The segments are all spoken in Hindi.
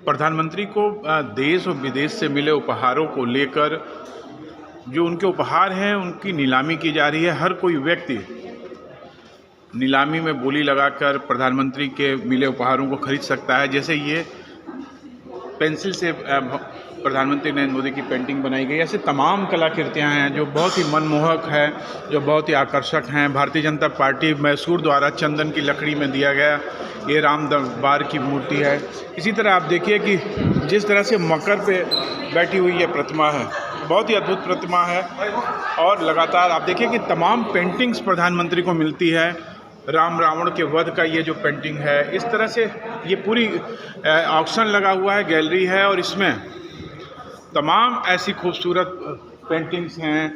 प्रधानमंत्री को देश और विदेश से मिले उपहारों को लेकर जो उनके उपहार हैं उनकी नीलामी की जा रही है। हर कोई व्यक्ति नीलामी में बोली लगाकर प्रधानमंत्री के मिले उपहारों को खरीद सकता है। जैसे ये पेंसिल से प्रधानमंत्री नरेंद्र मोदी की पेंटिंग बनाई गई। ऐसे तमाम कलाकृतियां हैं जो बहुत ही मनमोहक है, जो बहुत ही आकर्षक हैं। भारतीय जनता पार्टी मैसूर द्वारा चंदन की लकड़ी में दिया गया ये राम दरबार की मूर्ति है। इसी तरह आप देखिए कि जिस तरह से मकर पे बैठी हुई ये प्रतिमा है, बहुत ही अद्भुत प्रतिमा है। और लगातार आप देखिए कि तमाम पेंटिंग्स प्रधानमंत्री को मिलती है। राम रावण के वध का ये जो पेंटिंग है, इस तरह से ये पूरी ऑक्शन लगा हुआ है, गैलरी है और इसमें तमाम ऐसी खूबसूरत पेंटिंग्स हैं।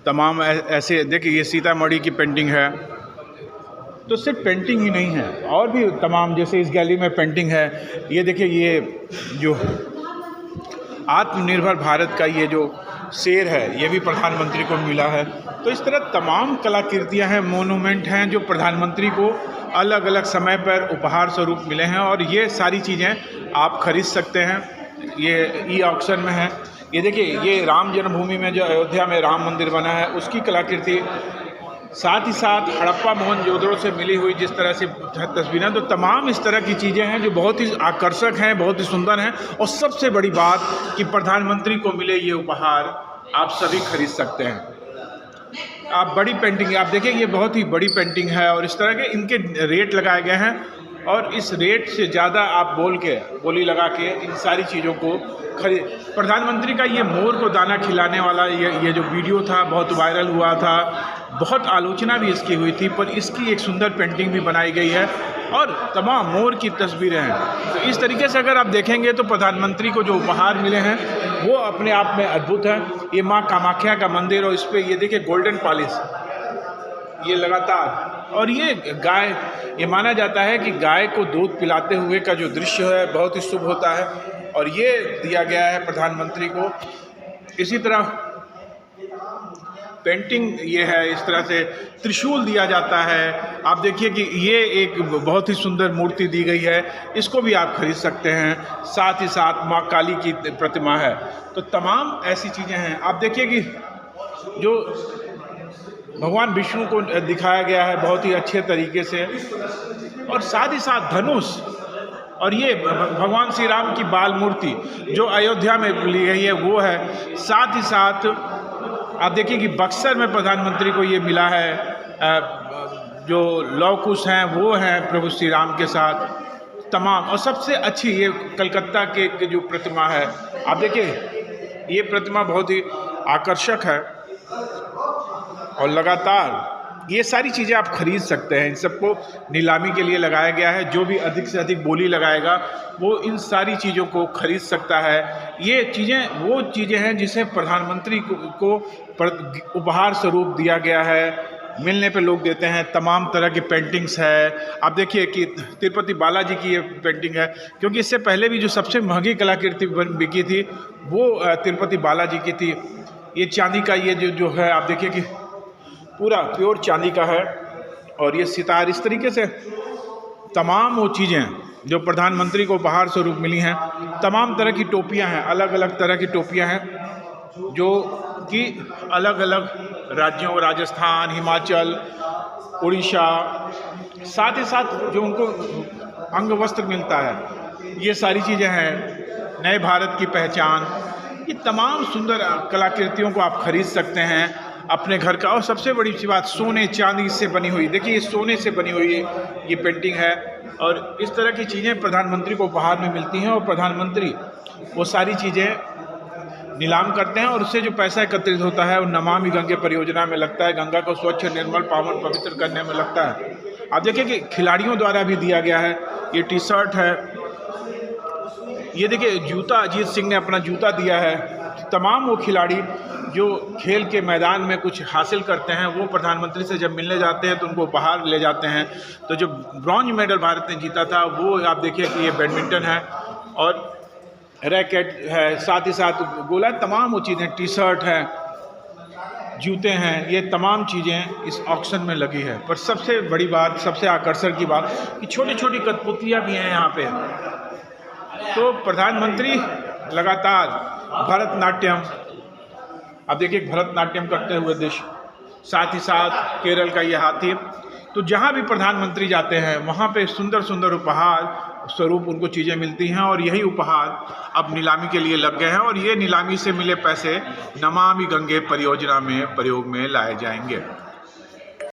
तमाम ऐसे देखिए ये सीतामढ़ी की पेंटिंग है। तो सिर्फ पेंटिंग ही नहीं है, और भी तमाम जैसे इस गैलरी में पेंटिंग है। ये देखिए ये जो आत्मनिर्भर भारत का ये जो शेर है, ये भी प्रधानमंत्री को मिला है। तो इस तरह तमाम कलाकृतियां हैं, मोनूमेंट हैं जो प्रधानमंत्री को अलग अलग समय पर उपहार स्वरूप मिले हैं। और ये सारी चीज़ें आप खरीद सकते हैं, ये ई ऑक्शन में है। ये देखिए ये राम जन्मभूमि में जो अयोध्या में राम मंदिर बना है उसकी कलाकृति, साथ ही साथ हड़प्पा मोहनजोदड़ो से मिली हुई जिस तरह से तस्वीरें। तो तमाम इस तरह की चीज़ें हैं जो बहुत ही आकर्षक हैं, बहुत ही सुंदर हैं। और सबसे बड़ी बात कि प्रधानमंत्री को मिले ये उपहार आप सभी खरीद सकते हैं। आप बड़ी पेंटिंग आप देखिए, ये बहुत ही बड़ी पेंटिंग है और इस तरह के इनके रेट लगाए गए हैं। और इस रेट से ज़्यादा आप बोली लगा के इन सारी चीज़ों को खरीद। प्रधानमंत्री का ये मोर को दाना खिलाने वाला ये जो वीडियो था बहुत वायरल हुआ था, बहुत आलोचना भी इसकी हुई थी, पर इसकी एक सुंदर पेंटिंग भी बनाई गई है और तमाम मोर की तस्वीरें हैं। तो इस तरीके से अगर आप देखेंगे तो प्रधानमंत्री को जो उपहार मिले हैं वो अपने आप में अद्भुत है। ये माँ कामाख्या का मंदिर और इस पर ये देखिए गोल्डन पॉलिश ये लगातार। और ये गाय, ये माना जाता है कि गाय को दूध पिलाते हुए का जो दृश्य है बहुत ही शुभ होता है और ये दिया गया है प्रधानमंत्री को। इसी तरह पेंटिंग ये है, इस तरह से त्रिशूल दिया जाता है। आप देखिए कि ये एक बहुत ही सुंदर मूर्ति दी गई है, इसको भी आप खरीद सकते हैं। साथ ही साथ माँ काली की प्रतिमा है। तो तमाम ऐसी चीज़ें हैं। आप देखिए कि जो भगवान विष्णु को दिखाया गया है बहुत ही अच्छे तरीके से, और साथ ही साथ धनुष, और ये भगवान श्री राम की बाल मूर्ति जो अयोध्या में ली गई है वो है। साथ ही साथ आप देखिए कि बक्सर में प्रधानमंत्री को ये मिला है, जो लौह कुश हैं वो हैं प्रभु श्री राम के साथ तमाम। और सबसे अच्छी ये कलकत्ता के जो प्रतिमा है, आप देखिए ये प्रतिमा बहुत ही आकर्षक है और लगातार ये सारी चीज़ें आप खरीद सकते हैं। इन सबको नीलामी के लिए लगाया गया है। जो भी अधिक से अधिक बोली लगाएगा वो इन सारी चीज़ों को खरीद सकता है। ये चीज़ें वो चीज़ें हैं जिसे प्रधानमंत्री को उपहार स्वरूप दिया गया है। मिलने पे लोग देते हैं। तमाम तरह की पेंटिंग्स है। आप देखिए कि तिरुपति बालाजी की ये पेंटिंग है, क्योंकि इससे पहले भी जो सबसे महंगी कलाकृति बिकी थी वो तिरुपति बालाजी की थी। ये चांदी का ये जो है, आप देखिए कि पूरा प्योर चांदी का है। और ये सितार, इस तरीके से तमाम वो चीज़ें जो प्रधानमंत्री को उपहार स्वरूप मिली हैं। तमाम तरह की टोपियां हैं, अलग अलग तरह की टोपियां हैं जो कि अलग अलग राज्यों, राजस्थान, हिमाचल, उड़ीसा, साथ ही साथ जो उनको अंग वस्त्र मिलता है, ये सारी चीज़ें हैं। नए भारत की पहचान, ये तमाम सुंदर कलाकृतियों को आप खरीद सकते हैं अपने घर का। और सबसे बड़ी सी बात, सोने चांदी से बनी हुई, देखिए ये सोने से बनी हुई ये पेंटिंग है। और इस तरह की चीज़ें प्रधानमंत्री को उपहार में मिलती हैं और प्रधानमंत्री वो सारी चीज़ें नीलाम करते हैं और उससे जो पैसा एकत्रित होता है वो नमामि गंगे परियोजना में लगता है। गंगा को स्वच्छ, निर्मल, पावन, पवित्र करने में लगता है। आप देखिए कि खिलाड़ियों द्वारा भी दिया गया है। ये टी शर्ट है, ये देखिए जूता, अजीत सिंह ने अपना जूता दिया है। तमाम वो खिलाड़ी जो खेल के मैदान में कुछ हासिल करते हैं वो प्रधानमंत्री से जब मिलने जाते हैं तो उनको उपहार ले जाते हैं। तो जो ब्रॉन्ज मेडल भारत ने जीता था वो आप देखिए कि ये बैडमिंटन है और रैकेट है, साथ ही साथ गोला, तमाम वो चीज़ें, टी शर्ट है, जूते हैं, ये तमाम चीज़ें इस ऑक्शन में लगी है। पर सबसे बड़ी बात, सबसे आकर्षण की बात कि छोटी छोटी कठपुतलियाँ भी हैं यहाँ पे। तो प्रधानमंत्री लगातार भरतनाट्यम, अब देखिए भरतनाट्यम करते हुए दृश्य, साथ ही साथ केरल का ये हाथी। तो जहाँ भी प्रधानमंत्री जाते हैं वहाँ पे सुंदर सुंदर उपहार स्वरूप उनको चीज़ें मिलती हैं, और यही उपहार अब नीलामी के लिए लग गए हैं, और ये नीलामी से मिले पैसे नमामि गंगे परियोजना में प्रयोग में लाए जाएंगे।